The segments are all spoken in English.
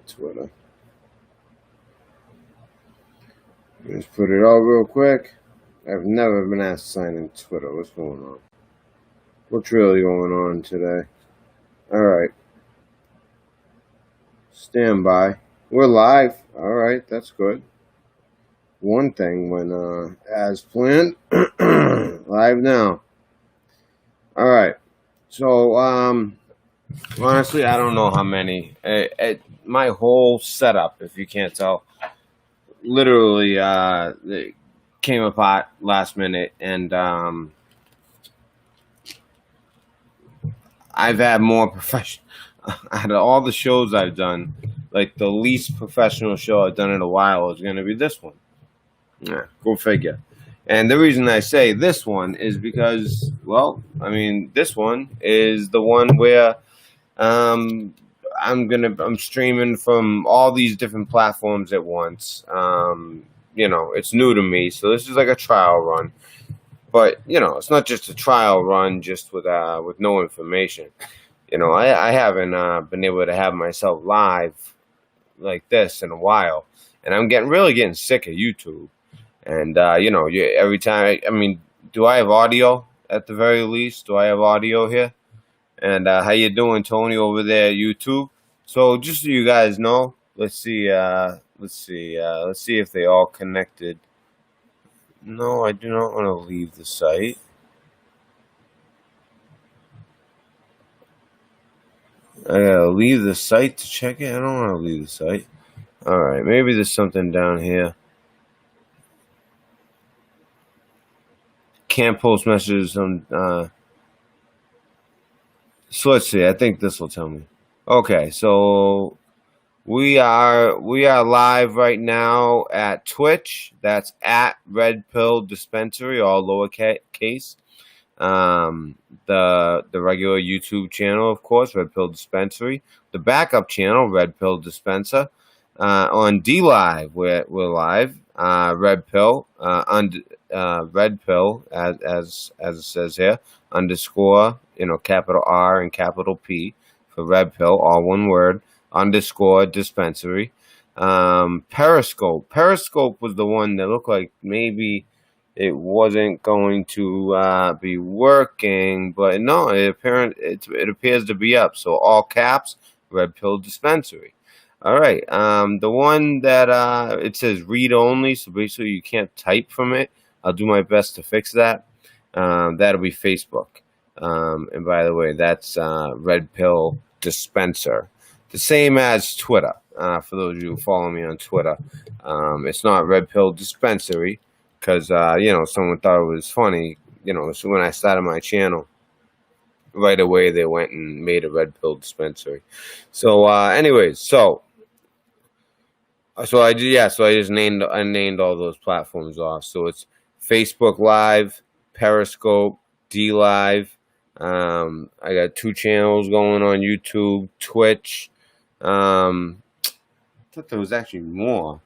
Twitter. Just put it all real quick. I've never been asked to sign in Twitter. What's going on? What's really going on today? Alright. Stand by. We're live. Alright, that's good. One thing went as planned. Live now. Alright. So, honestly, I don't know how many. My whole setup, if you can't tell, literally it came apart last minute, and I've had more professional out of all the shows I've done. Like, the least professional show I've done in a while is going to be this one. Yeah, go figure. And the reason I say this one is because, well, I mean, this one is the one where I'm streaming from all these different platforms at once. You know, it's new to me, so this is like a trial run. But, you know, it's not just a trial run just with no information. You know, I haven't been able to have myself live like this in a while. And I'm really getting sick of YouTube. And, you know, every time, I mean, do I have audio at the very least? Do I have audio here? And how you doing, Tony, over there at YouTube? So just so you guys know, let's see if they all connected. No, I do not want to leave the site. I gotta leave the site to check it. I don't want to leave the site. All right, maybe there's something down here. Can't post messages on. So let's see. I think this will tell me. Okay, so we are live right now at Twitch. That's at RedPill Dispensery, all lowercase. The regular YouTube channel, of course, RedPill Dispensary. The backup channel, RedPill Dispenser. On D Live, we're live. RedPill, RedPill, as it says here, underscore, you know, capital R and capital P for RedPill, all one word, underscore dispensary. Periscope was the one that looked like maybe it wasn't going to be working, but no, it appears to be up. So all caps, RedPill Dispensary. All right, the one that it says read only, so basically you can't type from it. I'll do my best to fix that. That'll be Facebook. And by the way, that's RedPill Dispenser, the same as Twitter. For those of you who follow me on Twitter, it's not RedPill Dispensary because you know, someone thought it was funny. You know, so when I started my channel, right away they went and made a RedPill Dispensary. So anyways, so I just named all those platforms off. So it's Facebook Live, Periscope, D Live. I got 2 channels going on YouTube, Twitch. I thought there was actually more.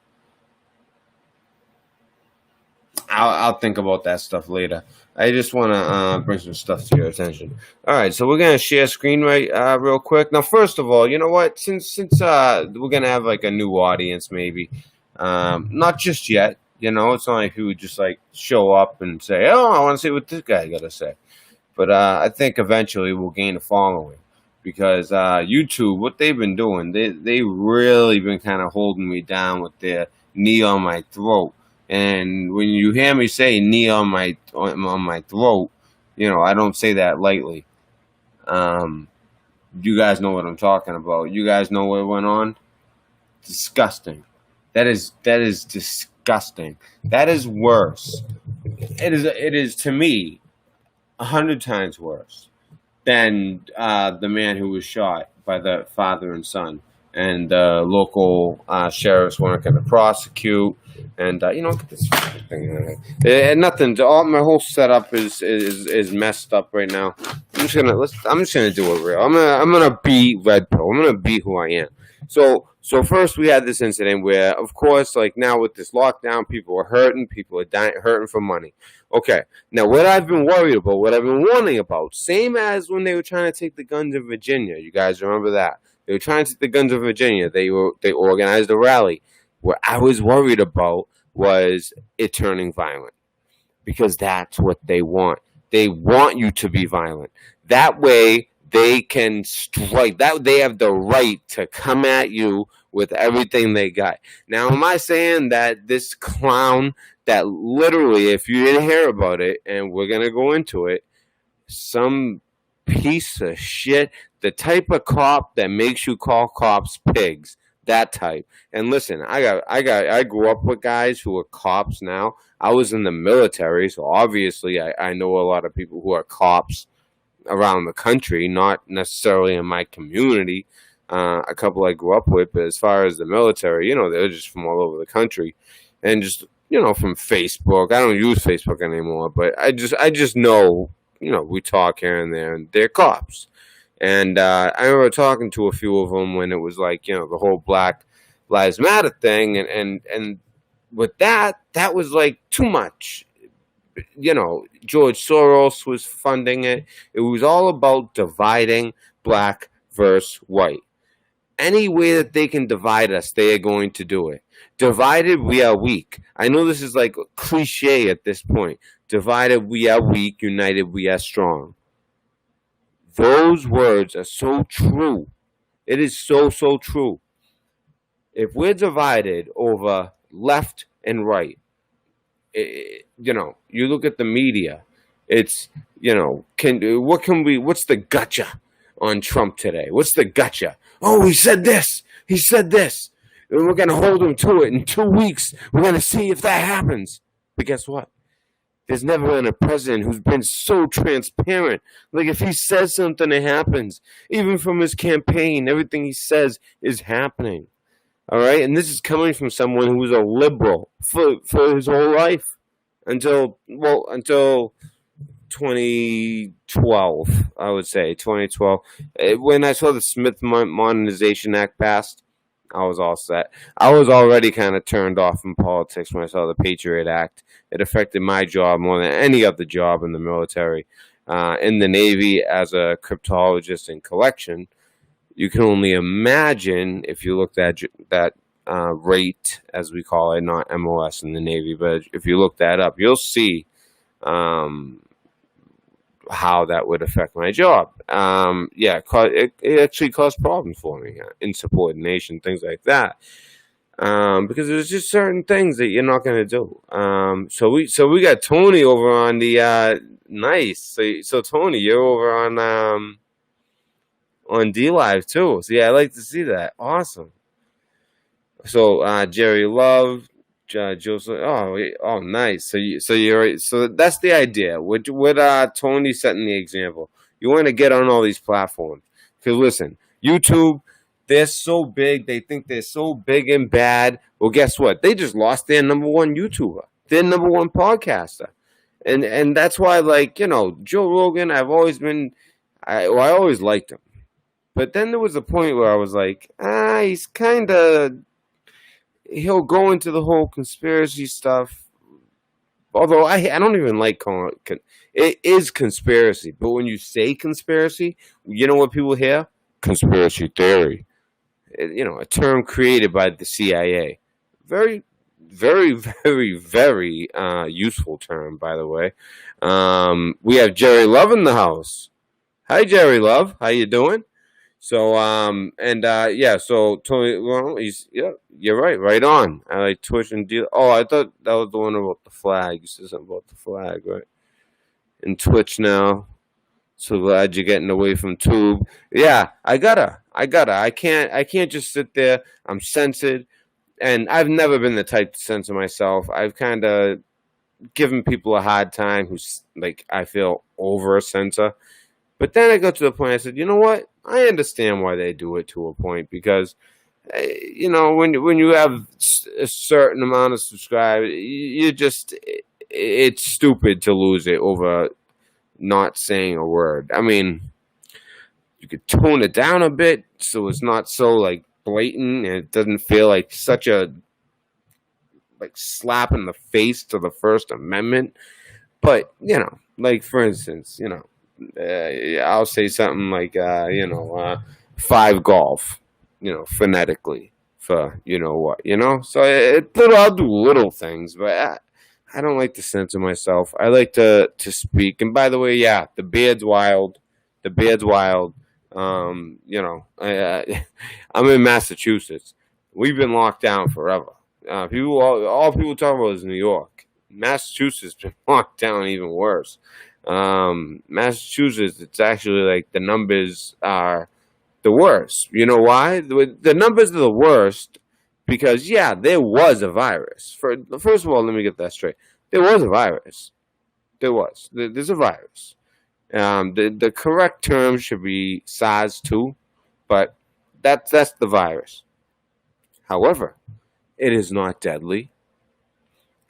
I'll think about that stuff later. I just want to bring some stuff to your attention. All right, so we're gonna share screen real quick. Now, first of all, you know what? Since we're gonna have like a new audience, maybe not just yet. You know, it's not like he would just like show up and say, "Oh, I want to see what this guy got to say." But I think eventually we'll gain a following because YouTube, what they've been doing, they really been kind of holding me down with their knee on my throat. And when you hear me say knee on my throat, you know, I don't say that lightly. You guys know what I'm talking about. You guys know what went on? Disgusting. That is disgusting. That is worse. It is to me 100 times worse than the man who was shot by the father and son. And the local sheriffs weren't going to prosecute. And you know, look at this thing. And nothing. My whole setup is messed up right now. I'm just gonna do it real. I'm gonna be RedPill. I'm gonna be who I am. So first we had this incident where, of course, like now with this lockdown, people are hurting. People are dying, hurting for money. Okay. Now what I've been worried about, what I've been warning about, same as when they were trying to take the guns in Virginia. You guys remember that? They were trying to take the guns of Virginia. They organized a rally. What I was worried about was it turning violent, because that's what they want. They want you to be violent. That way they can strike. That they have the right to come at you with everything they got. Now, am I saying that this clown that literally, if you didn't hear about it, and we're gonna go into it, some piece of shit, the type of cop that makes you call cops pigs, that type. And listen, I grew up with guys who are cops now. I was in the military, so obviously I know a lot of people who are cops around the country, not necessarily in my community. A couple I grew up with, but as far as the military, they're just from all over the country, and just from Facebook. I don't use Facebook anymore, but I just know, we talk here and there, and they're cops. And I remember talking to a few of them when it was like, the whole Black Lives Matter thing, and with that was like too much. George Soros was funding it. It was all about dividing black versus white. Any way that they can divide us, they are going to do it. Divided, we are weak. I know this is like a cliche at this point. Divided, we are weak. United, we are strong. Those words are so true. It is so, so true. If we're divided over left and right, you look at the media, it's, what's the gotcha on Trump today? What's the gotcha? Oh, he said this. And we're going to hold him to it in 2 weeks. We're going to see if that happens. But guess what? There's never been a president who's been so transparent. Like, if he says something, it happens. Even from his campaign, everything he says is happening. All right? And this is coming from someone who was a liberal for his whole life until 2012, I would say, 2012. When I saw the Smith Modernization Act passed, I was all set. I was already kind of turned off from politics when I saw the Patriot Act. It affected my job more than any other job in the military. In the Navy, as a cryptologist in collection, you can only imagine, if you looked at that rate, as we call it, not MOS in the Navy, but if you look that up, you'll see how that would affect my job. It actually caused problems for me, insubordination, things like that. Because there's just certain things that you're not going to do. So we got Tony over on the nice. So Tony, you're over on D Live too. So yeah, I like to see that. Awesome. So Jerry Love, Joseph. Oh, nice. So you're right. So that's the idea. With Tony setting the example, you want to get on all these platforms. Because listen, YouTube, they're so big. They think they're so big and bad. Well, guess what? They just lost their number one YouTuber, their number one podcaster, and that's why, like, Joe Rogan. I always liked him, but then there was a point where I was like, he's kind of. He'll go into the whole conspiracy stuff. Although I don't even like calling it. It is conspiracy. But when you say conspiracy, you know what people hear? Conspiracy theory. A term created by the CIA. Very, very, very, very useful term, by the way. We have Jerry Love in the house. Hi, Jerry Love. How you doing? So, so Tony, well, you're right on. I like Twitch and deal. Oh, I thought that was the one about the flag. You said something about the flag, right? And Twitch now. So glad you're getting away from Tube. Yeah, I gotta. I can't just sit there. I'm censored, and I've never been the type to censor myself. I've kind of given people a hard time who's like, I feel over a censor. But then I got to the point, I said, you know what? I understand why they do it to a point, because, when you have a certain amount of subscribers, it's stupid to lose it over not saying a word. I mean, you could tone it down a bit so it's not so, like, blatant, and it doesn't feel like such a, like, slap in the face to the First Amendment. But, like, for instance, I'll say something like, 5 golf, phonetically for what. So I'll do little things, but I don't like to censor myself. I like to speak. And by the way, yeah, the beard's wild. The beard's wild. I'm in Massachusetts. We've been locked down forever. All people talk about is New York. Massachusetts been locked down even worse. Massachusetts, it's actually like the numbers are the worst. You know why? The numbers are the worst because, yeah, there was a virus. First of all, let me get that straight. There was a virus. There's a virus. The correct term should be SARS-2, but that's the virus. However, it is not deadly.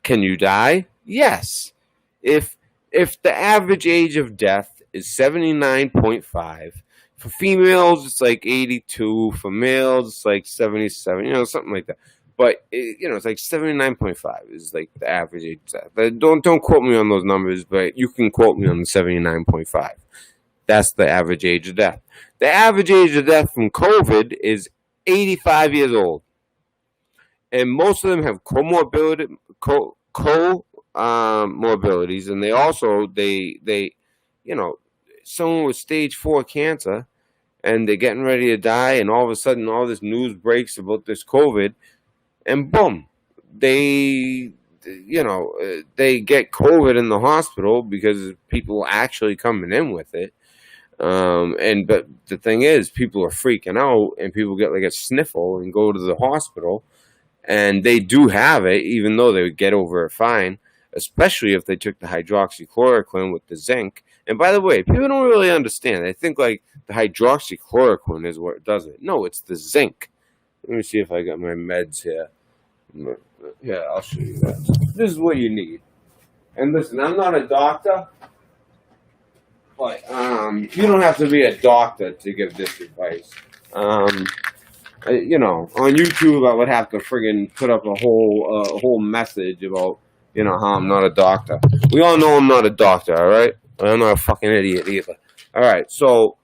Can you die? Yes. If the average age of death is 79.5, for females it's like 82, for males it's like 77, something like that. But it's like 79.5 is like the average age of death. But don't quote me on those numbers, but you can quote me on the 79.5. That's the average age of death. The average age of death from COVID is 85 years old. And most of them have comorbidities, and they also someone with stage 4 cancer, and they're getting ready to die, and all of a sudden all this news breaks about this COVID, and boom, they get COVID in the hospital because people actually coming in with it. But the thing is, people are freaking out, and people get like a sniffle and go to the hospital. And they do have it, even though they would get over it fine, especially if they took the hydroxychloroquine with the zinc. And by the way, people don't really understand. They think like the hydroxychloroquine is what does it. No, it's the zinc. Let me see if I got my meds here. Yeah, I'll show you that. This is what you need. And listen, I'm not a doctor, but you don't have to be a doctor to give this advice. On YouTube, I would have to friggin' put up a whole message about, how I'm not a doctor. We all know I'm not a doctor, all right? I'm not a fucking idiot either. All right, so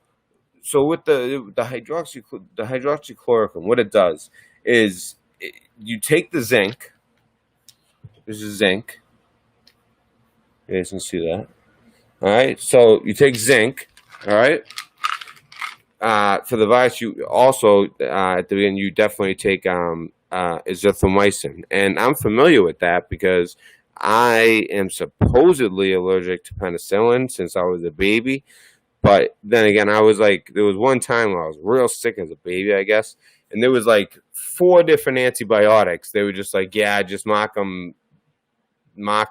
with the hydroxychloroquine, what it does is you take the zinc. This is zinc. You guys can see that. All right, so you take zinc, all right? For the virus, you also at the beginning you definitely take azithromycin, and I'm familiar with that because I am supposedly allergic to penicillin since I was a baby. But then again, there was one time when I was real sick as a baby, I guess, and there was like 4 different antibiotics. They were just like, yeah, just mock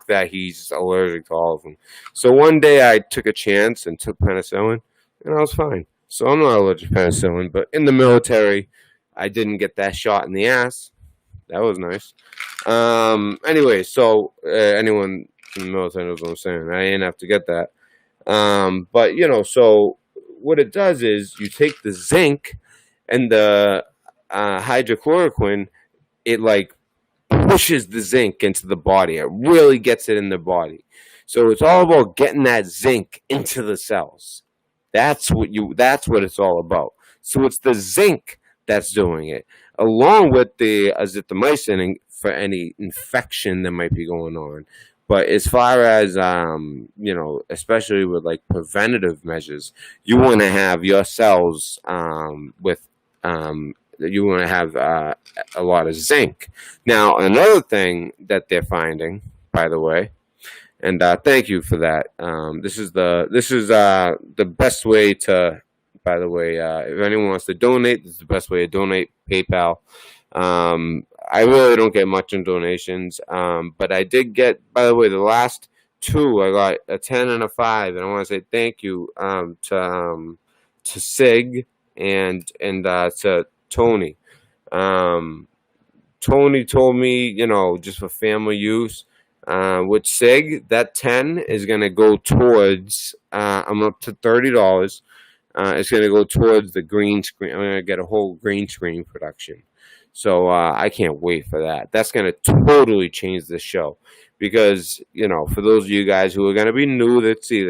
that he's allergic to all of them. So one day I took a chance and took penicillin, and I was fine. So I'm not allergic to penicillin, but in the military, I didn't get that shot in the ass. That was nice. Anyway, so anyone in the military knows what I'm saying. I didn't have to get that. But, so what it does is you take the zinc and the hydrochloroquine, it like pushes the zinc into the body. It really gets it in the body. So it's all about getting that zinc into the cells. That's what it's all about. So it's the zinc that's doing it, along with the azithromycin for any infection that might be going on. But as far as especially with like preventative measures, you want to have your cells you want to have a lot of zinc. Now, another thing that they're finding, by the way, and thank you for that. This is the best way to. By the way, if anyone wants to donate, this is the best way to donate. PayPal. I really don't get much in donations, but I did get. By the way, the last 2, I got a 10 and a 5, and I want to say thank you to Sig and to Tony. Tony told me, just for family use. With Sig, that 10 is going to go towards, I'm up to $30. It's going to go towards the green screen. I'm going to get a whole green screen production. So I can't wait for that. That's going to totally change the show. Because, for those of you guys who are going to be new that see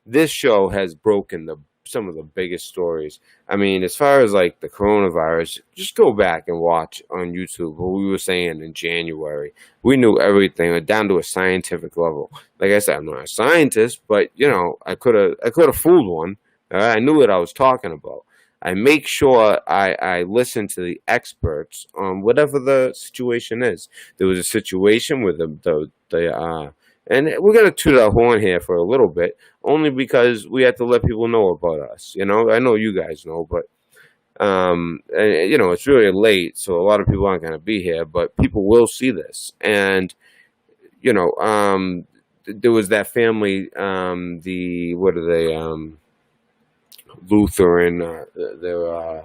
this show has broken the some of the biggest stories. I mean, as far as like the coronavirus, just go back and watch on YouTube what we were saying in January. We knew everything down to a scientific level. Like I said, I'm not a scientist, but I could have fooled one. All right? I knew what I was talking about. I make sure I listen to the experts on whatever the situation is. There was a situation with and we're gonna toot our horn here for a little bit, only because we have to let people know about us. I know you guys know, but it's really late, so a lot of people aren't gonna be here, but people will see this. And there was that family, the what are they, Lutheran, they're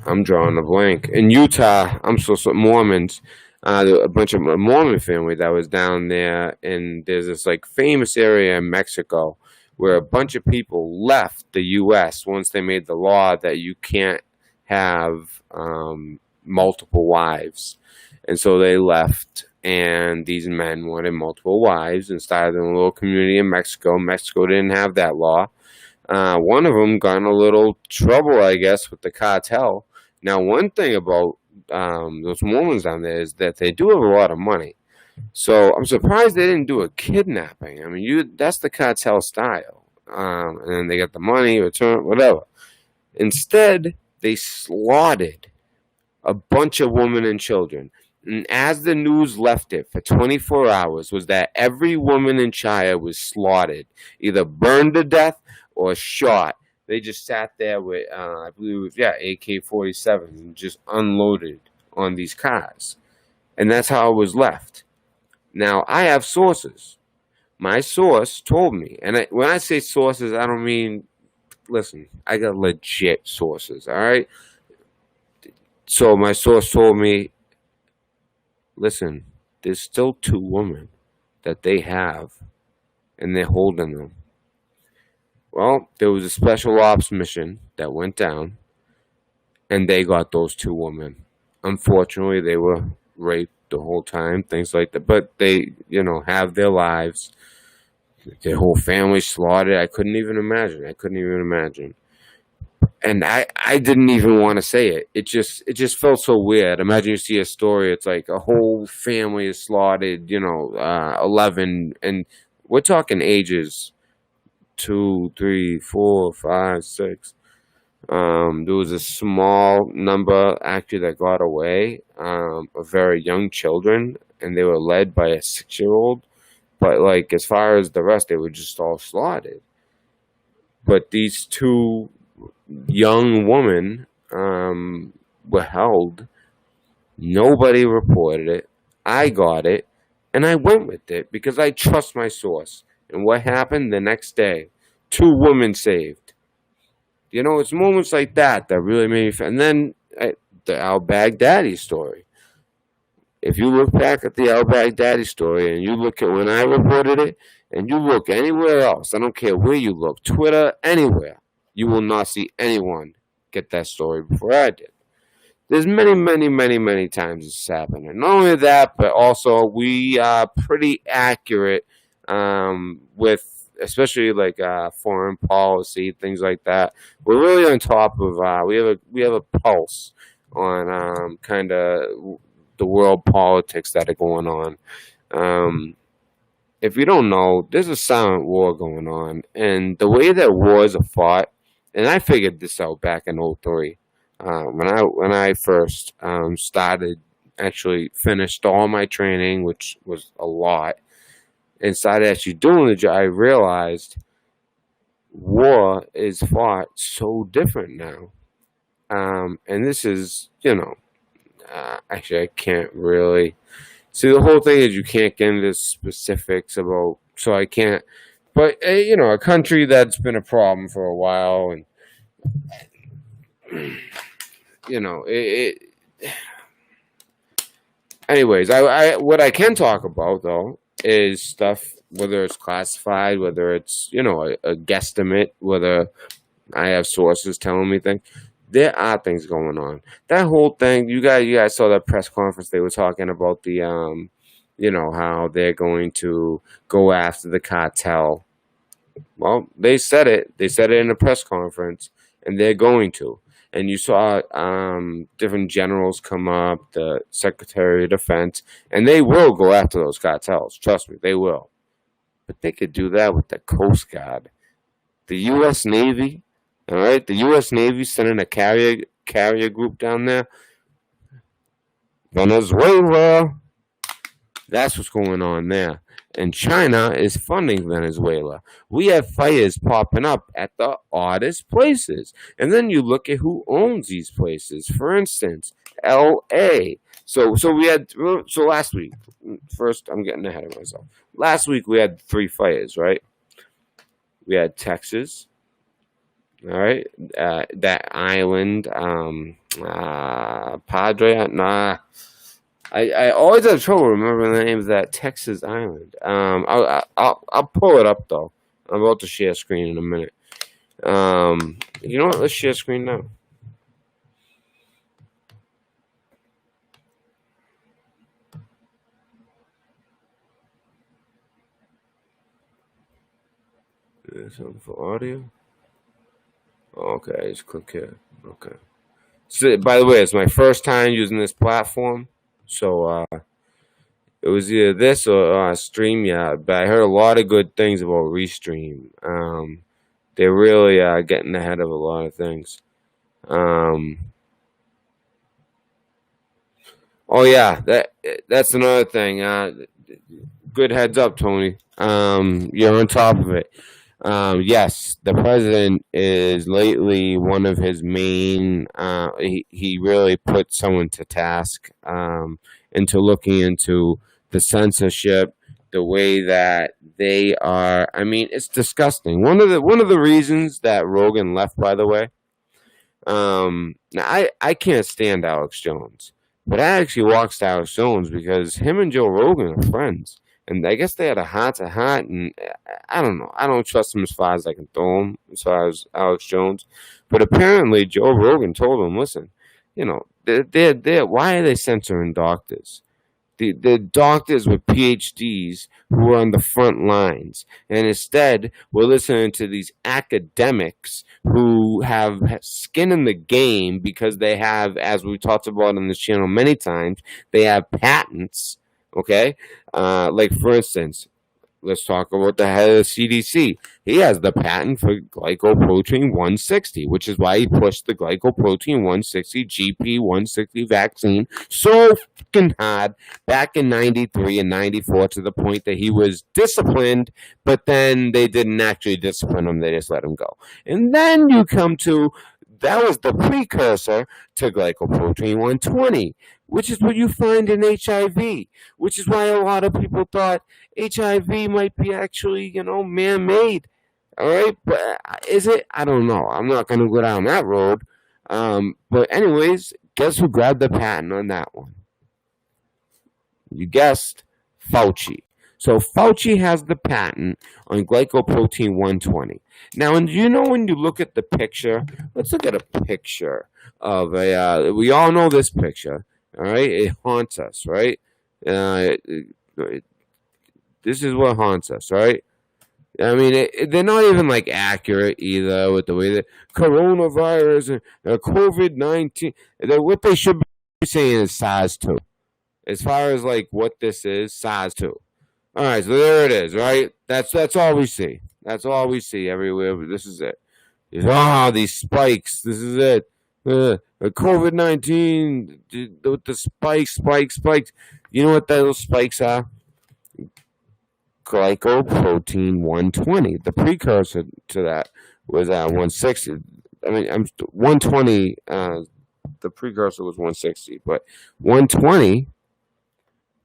I'm drawing a blank. In Utah, I'm so Mormons. A bunch of a Mormon family that was down there, and there's this like famous area in Mexico where a bunch of people left the U.S. once they made the law that you can't have multiple wives, and so they left. And these men wanted multiple wives and started a little community in Mexico. Mexico didn't have that law. One of them got in a little trouble, I guess, with the cartel. Now, one thing about those Mormons down there is that they do have a lot of money. So I'm surprised they didn't do a kidnapping. I mean, that's the cartel style. And then they got the money, return, whatever. Instead, they slaughtered a bunch of women and children. And as the news left it for 24 hours, was that every woman and child was slaughtered, either burned to death or shot. They just sat there with, I believe it was, AK-47s and just unloaded on these cars. And that's how it was left. Now, I have sources. My source told me, and when I say sources, I don't mean, listen, I got legit sources, all right? So my source told me, listen, there's still 2 women that they have, and they're holding them. Well, there was a special ops mission that went down, and they got those 2 women. Unfortunately, they were raped the whole time, things like that. But they, have their lives. Their whole family slaughtered. I couldn't even imagine. And I didn't even want to say it. It just felt so weird. Imagine you see a story. It's like a whole family is slaughtered. 11, and we're talking ages 2, 3, 4, 5, 6. There was a small number actually that got away, of very young children, and they were led by a 6-year-old. But like as far as the rest, they were just all slaughtered. But these 2 young women were held. Nobody reported it. I got it, and I went with it because I trust my source. And what happened the next day? 2 women saved. It's moments like that that really made me feel. And then the al-Baghdadi story. If you look back at the al-Baghdadi story and you look at when I reported it, and you look anywhere else, I don't care where you look, Twitter, anywhere, you will not see anyone get that story before I did. There's many, many, many, many times it's happened. And not only that, but also we are pretty accurate with especially like foreign policy, things like that. We're really on top of. We have a pulse on kind of the world politics that are going on. If you don't know, there's a silent war going on, and the way that wars are fought, and I figured this out back in '03, when I first started, actually finished all my training, which was a lot, and started actually doing the job. I realized war is fought so different now, and this is, actually I can't really. See, the whole thing is you can't get into specifics about, so I can't. But, a country that's been a problem for a while, and, anyways, what I can talk about, though, is stuff, whether it's classified, whether it's, a guesstimate, whether I have sources telling me things. There are things going on. That whole thing, you guys saw that press conference. They were talking about the, how they're going to go after the cartel. Well, they said it. They said it in a press conference, and they're going to. And you saw different generals come up, the Secretary of Defense, and they will go after those cartels. Trust me, they will. But they could do that with the Coast Guard, the U.S. Navy. All right, the U.S. Navy sending a carrier group down there. Venezuela. That's what's going on there. And China is funding Venezuela. We have fires popping up at the oddest places. And then you look at who owns these places. For instance, LA. So last week, first I'm getting ahead of myself. Last week we had 3 fires, right? We had Texas, all right, that island, Padre, I always have trouble remembering the name of that Texas island. I'll pull it up though. I'm about to share screen in a minute. You know what? Let's share screen now. Something for audio. Okay, just click here. Okay. So, by the way, it's my first time using this platform, so it was either this or StreamYard. But I heard a lot of good things about Restream. They're really getting ahead of a lot of things. Oh yeah, that's another thing. Good heads up, Tony. You're on top of it. Yes, the president is lately one of his main. He really put someone to task into looking into the censorship, the way that they are. I mean, it's disgusting. One of the reasons that Rogan left, by the way. Now I can't stand Alex Jones, but I actually watched Alex Jones because him and Joe Rogan are friends. And I guess they had a heart to heart, and I don't know. I don't trust him as far as I can throw him, as far as Alex Jones. But apparently, Joe Rogan told him, "Listen, you know, why are they censoring doctors? The doctors with PhDs who are on the front lines, and instead we're listening to these academics who have skin in the game because they have, as we talked about on this channel many times, they have patents." Okay, like for instance, let's talk about the head of the CDC. He has the patent for glycoprotein 160, which is why he pushed the glycoprotein 160 GP 160 vaccine so fucking hard back in 93 and 94 to the point that he was disciplined, but then they didn't actually discipline him, they just let him go. And then you come to, that was the precursor to glycoprotein 120, which is what you find in HIV, which is why a lot of people thought HIV might be actually, man-made. All right, but is it? I don't know. I'm not going to go down that road. But anyways, guess who grabbed the patent on that one? You guessed, Fauci. So Fauci has the patent on glycoprotein 120. Now, and when you look at the picture, let's look at a picture of a. We all know this picture. All right, it haunts us, right? This is what haunts us, right? I mean, they're not even like accurate either with the way that coronavirus and COVID-19. What they should be saying is SARS-2. As far as like what this is, SARS-2. All right, so there it is, right? That's all we see. That's all we see everywhere. But this is it. These spikes. This is it. COVID-19 with the spikes. You know what those spikes are? Glycoprotein 120. The precursor to that was 160. I mean, 120. The precursor was 160, but 120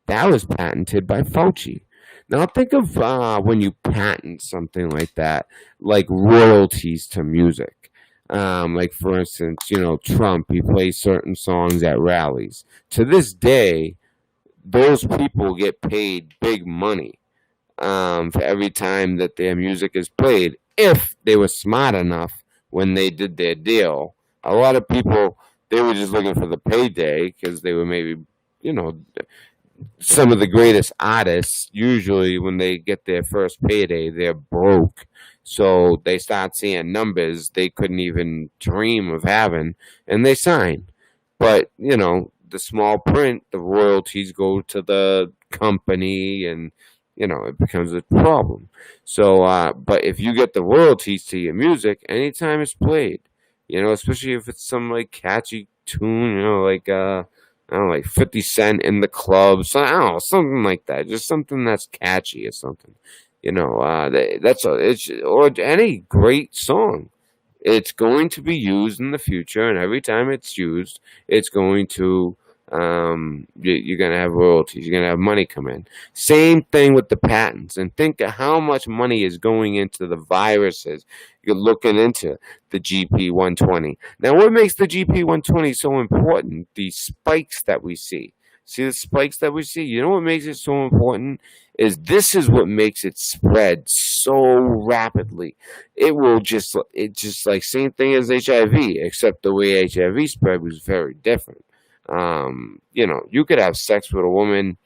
that was patented by Fauci. Now think of when you patent something like that, like royalties to music. Like for instance, Trump, he plays certain songs at rallies. To this day, those people get paid big money for every time that their music is played, if they were smart enough when they did their deal. A lot of people, they were just looking for the payday because they were maybe, some of the greatest artists, usually when they get their first payday, they're broke. So they start seeing numbers they couldn't even dream of having, and they sign. But, the small print, the royalties go to the company, and, it becomes a problem. So, but if you get the royalties to your music, anytime it's played, especially if it's some like catchy tune, like, I don't know, like 50 Cent in the club. So I don't know, something like that. Just something that's catchy or something. It's or any great song. It's going to be used in the future, and every time it's used, it's going to you're going to have royalties. You're going to have money come in. Same thing with the patents, and think of how much money is going into the viruses. You're looking into the GP120. Now, what makes the GP120 so important? These spikes that we see. See the spikes that we see? You know what makes it so important? This is what makes it spread so rapidly. It just like same thing as HIV, except the way HIV spread was very different. You could have sex with a woman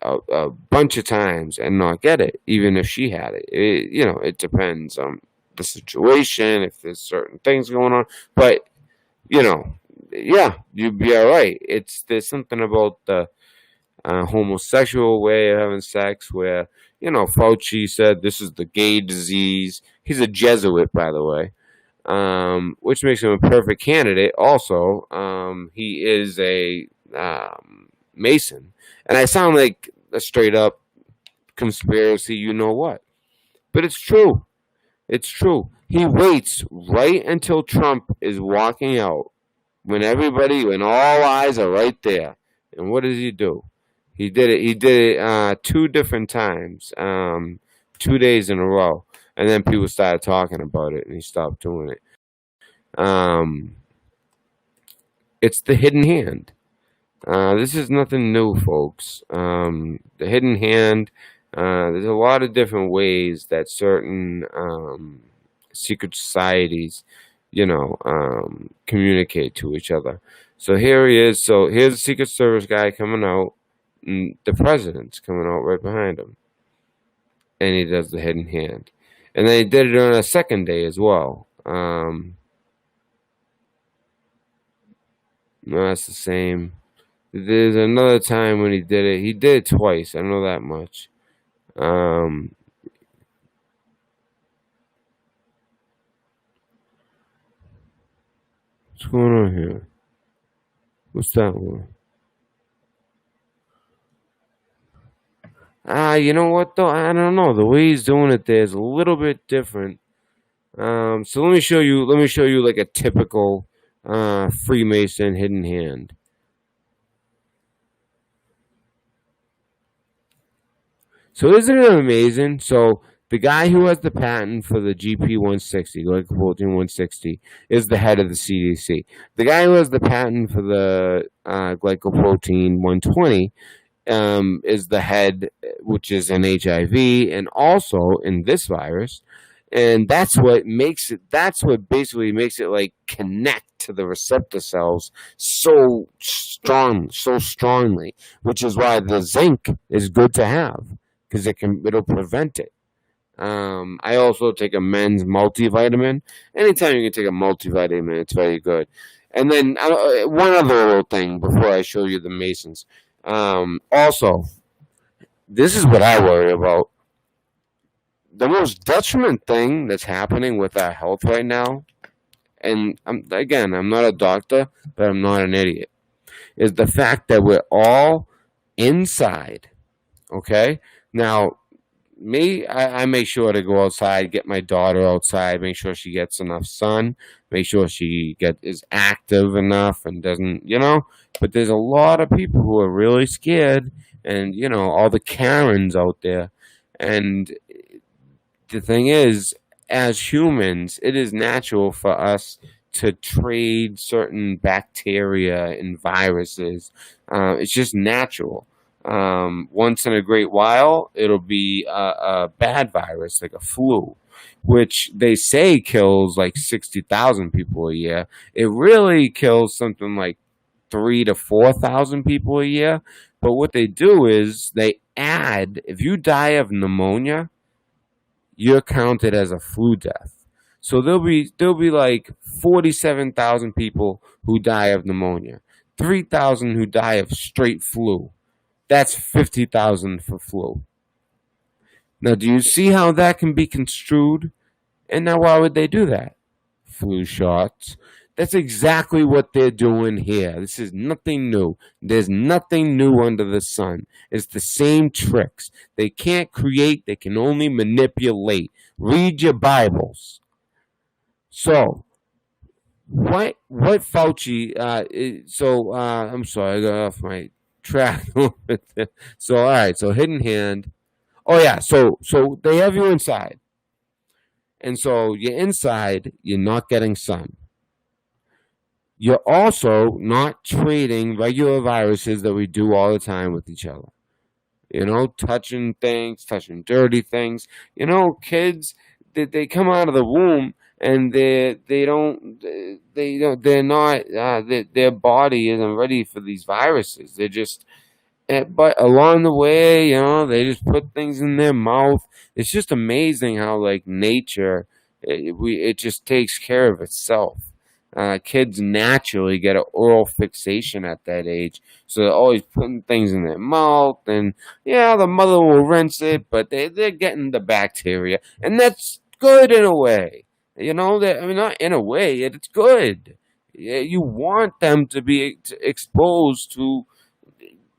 a bunch of times and not get it, even if she had it. It depends on the situation, if there's certain things going on. But, yeah, you'd be all right. There's something about the homosexual way of having sex where, Fauci said this is the gay disease. He's a Jesuit, by the way. Which makes him a perfect candidate. Also, he is a Mason, and I sound like a straight up conspiracy. You know what? But it's true. It's true. He waits right until Trump is walking out, when all eyes are right there. And what does he do? He did it. He did it 2 different times, 2 days in a row, and then people started talking about it, and he stopped doing it. It's the hidden hand. This is nothing new, folks. The hidden hand. There's a lot of different ways that certain secret societies, communicate to each other. So here he is. So here's the Secret Service guy coming out, and the president's coming out right behind him, and he does the hidden hand. And then he did it on a second day as well. No, that's the same. There's another time when he did it. He did it twice. I know that much. What's going on here? What's that one? You know what though? I don't know. The way he's doing it there is a little bit different. So let me show you. Let me show you like a typical Freemason hidden hand. So isn't it amazing? So the guy who has the patent for the GP160, glycoprotein 160, is the head of the CDC. The guy who has the patent for the glycoprotein 120 is the head, which is in HIV and also in this virus. And that's what makes it, that's what basically makes it like connect to the receptor cells so strongly, which is why the zinc is good to have because it'll prevent it. I also take a men's multivitamin. Anytime you can take a multivitamin, it's very good. And then one other little thing before I show you the Masons. Also, this is what I worry about. The most detriment thing that's happening with our health right now, and I'm not a doctor, but I'm not an idiot, is the fact that we're all inside. Okay? Now, I make sure to go outside, get my daughter outside, make sure she gets enough sun, make sure she is active enough and doesn't, But there's a lot of people who are really scared, and all the Karens out there. And the thing is, as humans, it is natural for us to trade certain bacteria and viruses. It's just natural. Once in a great while, it'll be a bad virus, like a flu, which they say kills like 60,000 people a year. It really kills something like 3,000 to 4,000 people a year. But what they do is they add, if you die of pneumonia, you're counted as a flu death. So there'll be like 47,000 people who die of pneumonia, 3,000 who die of straight flu. That's 50,000 for flu. Now, do you see how that can be construed? And now, why would they do that? Flu shots. That's exactly what they're doing here. This is nothing new. There's nothing new under the sun. It's the same tricks. They can't create, they can only manipulate. Read your Bibles. So, what Fauci, I'm sorry, I got off my track. So, all right, so hidden hand. Oh, yeah, so they have you inside. And so you're inside, you're not getting sun. You're also not trading regular viruses that we do all the time with each other. Touching things, touching dirty things. Kids, they come out of the womb and they're not, their body isn't ready for these viruses. They're just, but along the way, they just put things in their mouth. It's just amazing how, like, nature, it just takes care of itself. Kids naturally get an oral fixation at that age, so they're always putting things in their mouth, and yeah, the mother will rinse it, but they're getting the bacteria, and that's good in a way. Not in a way, it's good. You want them to be exposed to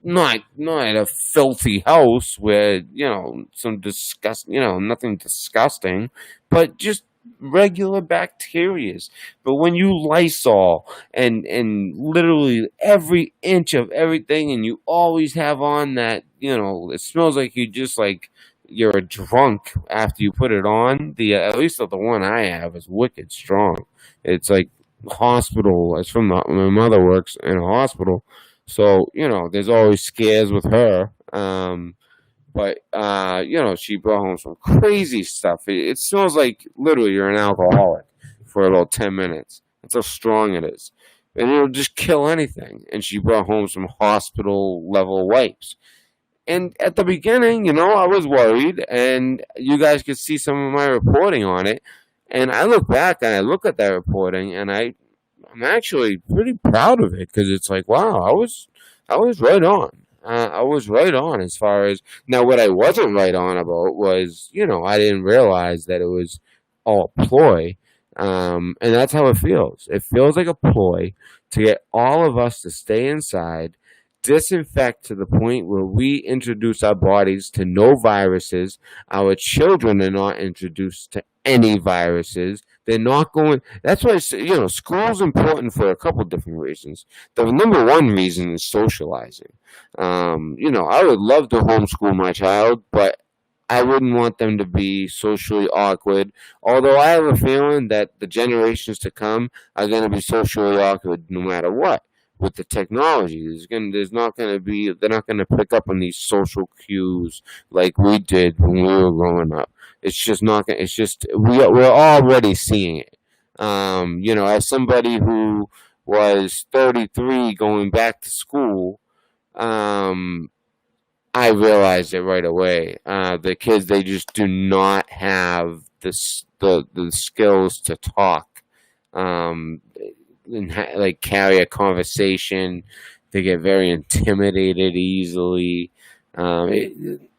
not a filthy house where some nothing disgusting, but just regular bacterias. But when you Lysol and literally every inch of everything, and you always have on that, it smells like you're a drunk after you put it on. At least the one I have is wicked strong. It's like hospital. It's from my mother works in a hospital. So, there's always scares with her. But she brought home some crazy stuff. It smells like literally you're an alcoholic for about 10 minutes. That's how strong it is. And it'll just kill anything. And she brought home some hospital level wipes. And at the beginning, I was worried, and you guys could see some of my reporting on it. And I look back and I look at that reporting, and I'm actually pretty proud of it, because it's like, wow, I was right on. I was right on as far as now. What I wasn't right on about was, I didn't realize that it was all a ploy, and that's how it feels. It feels like a ploy to get all of us to stay inside, disinfect to the point where we introduce our bodies to no viruses. Our children are not introduced to any viruses. They're not going. That's why school's important for a couple different reasons. The number one reason is socializing. I would love to homeschool my child, but I wouldn't want them to be socially awkward. Although I have a feeling that the generations to come are going to be socially awkward no matter what. With the technology, they're not going to pick up on these social cues like we did when we were growing up. It's just not. It's just we're already seeing it. As somebody who was 33 going back to school, I realized it right away. The kids, they just do not have the skills to talk. And carry a conversation. They get very intimidated easily.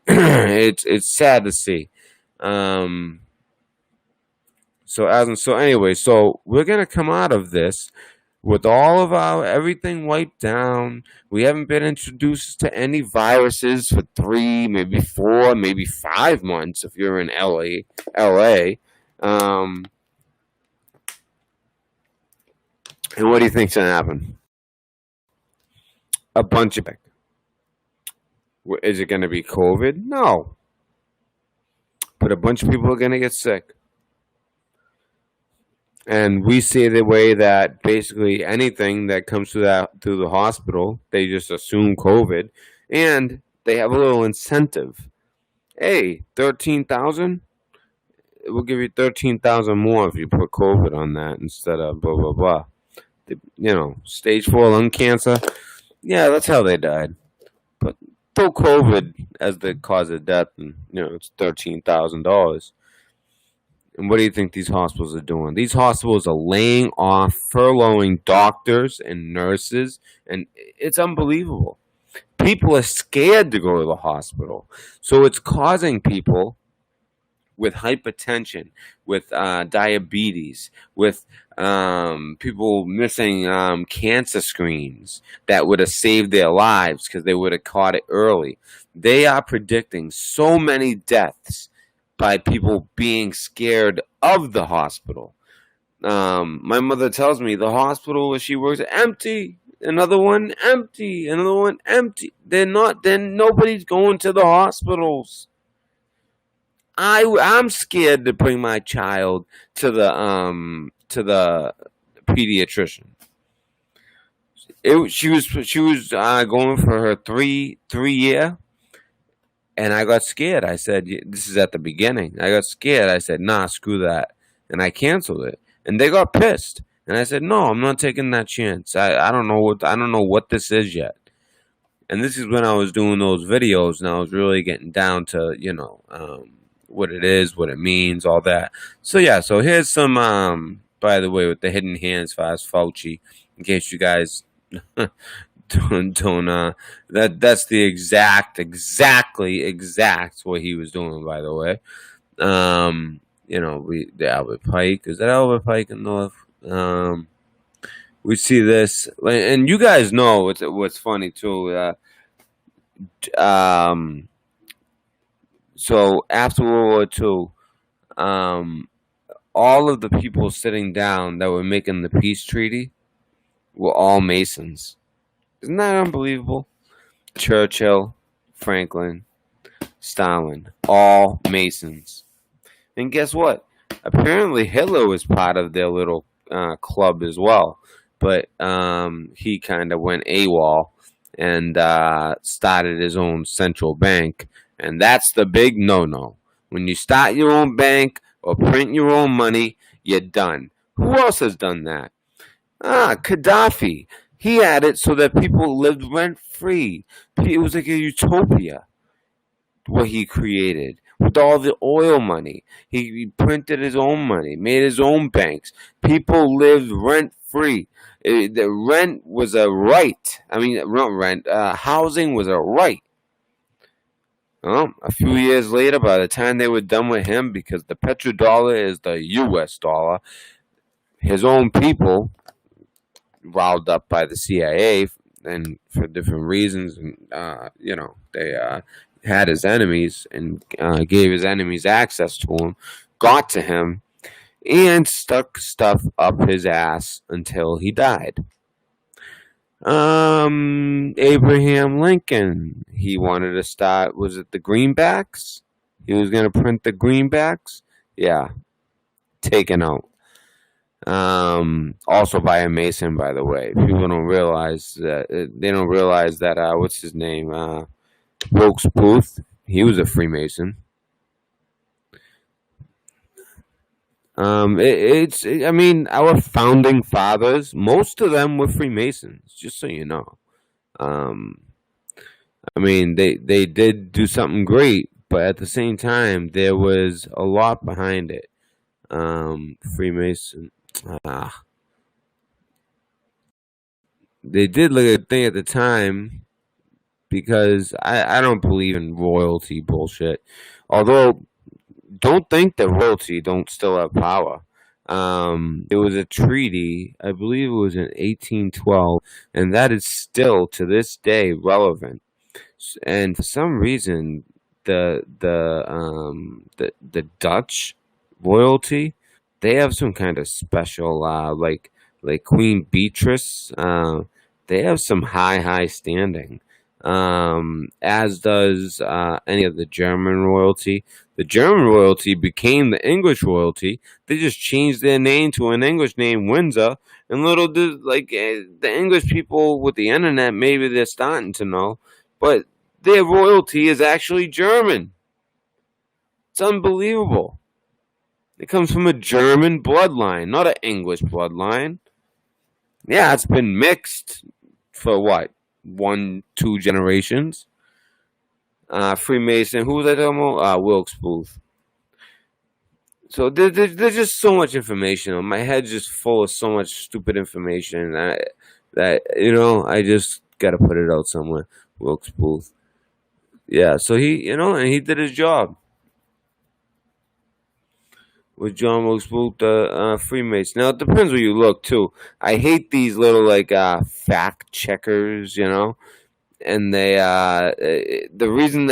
It's sad to see. So we're gonna come out of this with all of our everything wiped down. We haven't been introduced to any viruses for 3, maybe 4, maybe 5 months if you're in LA. And what do you think's gonna happen? A bunch of. Is it gonna be COVID? No. But a bunch of people are gonna get sick. And we see the way that basically anything that comes through the hospital, they just assume COVID, and they have a little incentive. Hey, 13,000. We'll give you 13,000 more if you put COVID on that instead of blah blah blah. Stage 4 lung cancer. Yeah, that's how they died. But throw COVID as the cause of death, and it's $13,000. And what do you think these hospitals are doing? These hospitals are laying off, furloughing doctors and nurses, and it's unbelievable. People are scared to go to the hospital, so it's causing people with hypertension, with diabetes, with people missing cancer screens that would have saved their lives because they would have caught it early. They are predicting so many deaths by people being scared of the hospital. My mother tells me the hospital where she works empty. Another one empty. Another one empty. Then nobody's going to the hospitals. I'm scared to bring my child to the pediatrician. She was going for her three year, and I got scared. I said, "This is at the beginning." I got scared. I said, "Nah, screw that," and I canceled it. And they got pissed. And I said, "No, I'm not taking that chance. I don't know what this is yet." And this is when I was doing those videos, and I was really getting down to what it is, what it means, all that. So yeah, so here's some by the way, with the hidden hands for Fauci, in case you guys don't that's the exactly what he was doing, by the way. The Albert Pike, is that Albert Pike in North? We see this, and you guys know what's funny too. So after World War II, all of the people sitting down that were making the peace treaty were all Masons. Isn't that unbelievable? Churchill, Franklin, Stalin, all Masons. And guess what? Apparently Hitler was part of their little club as well. But he kind of went AWOL and started his own central bank. And that's the big no-no. When you start your own bank or print your own money, you're done. Who else has done that? Gaddafi. He had it so that people lived rent-free. It was like a utopia, what he created. With all the oil money. He printed his own money, made his own banks. People lived rent-free. The rent was a right. I mean, not rent. Housing was a right. Well, a few years later, by the time they were done with him, because the petrodollar is the U.S. dollar, his own people, riled up by the CIA and for different reasons, and they had his enemies and gave his enemies access to him, got to him, and stuck stuff up his ass until he died. Abraham Lincoln, he wanted to start, was it the greenbacks? He was going to print the greenbacks? Yeah, taken out. Also by a Mason, by the way. People don't realize that, what's his name? Wilkes Booth, he was a Freemason. Our founding fathers, most of them were Freemasons, just so you know. They did do something great, but at the same time, there was a lot behind it. Freemason. They did look at a thing at the time, because I don't believe in royalty bullshit. Although, don't think that royalty don't still have power. There was a treaty, I believe it was in 1812, and that is still to this day relevant. And for some reason, the Dutch royalty, they have some kind of special, like Queen Beatrice. They have some high standing. As does any of the German royalty. The German royalty became the English royalty. They just changed their name to an English name, Windsor. And the English people with the internet, maybe they're starting to know, but their royalty is actually German. It's unbelievable. It comes from a German bloodline, not an English bloodline. Yeah, it's been mixed for what? 1-2 generations. Freemason. Who was I talking about? Wilkes Booth. So there's just so much information. My head's just full of so much stupid information that I just got to put it out somewhere. Wilkes Booth. Yeah, so and he did his job with John Wilkes Booth, Freemason. Now, it depends where you look, too. I hate these little, fact checkers, and they, the reason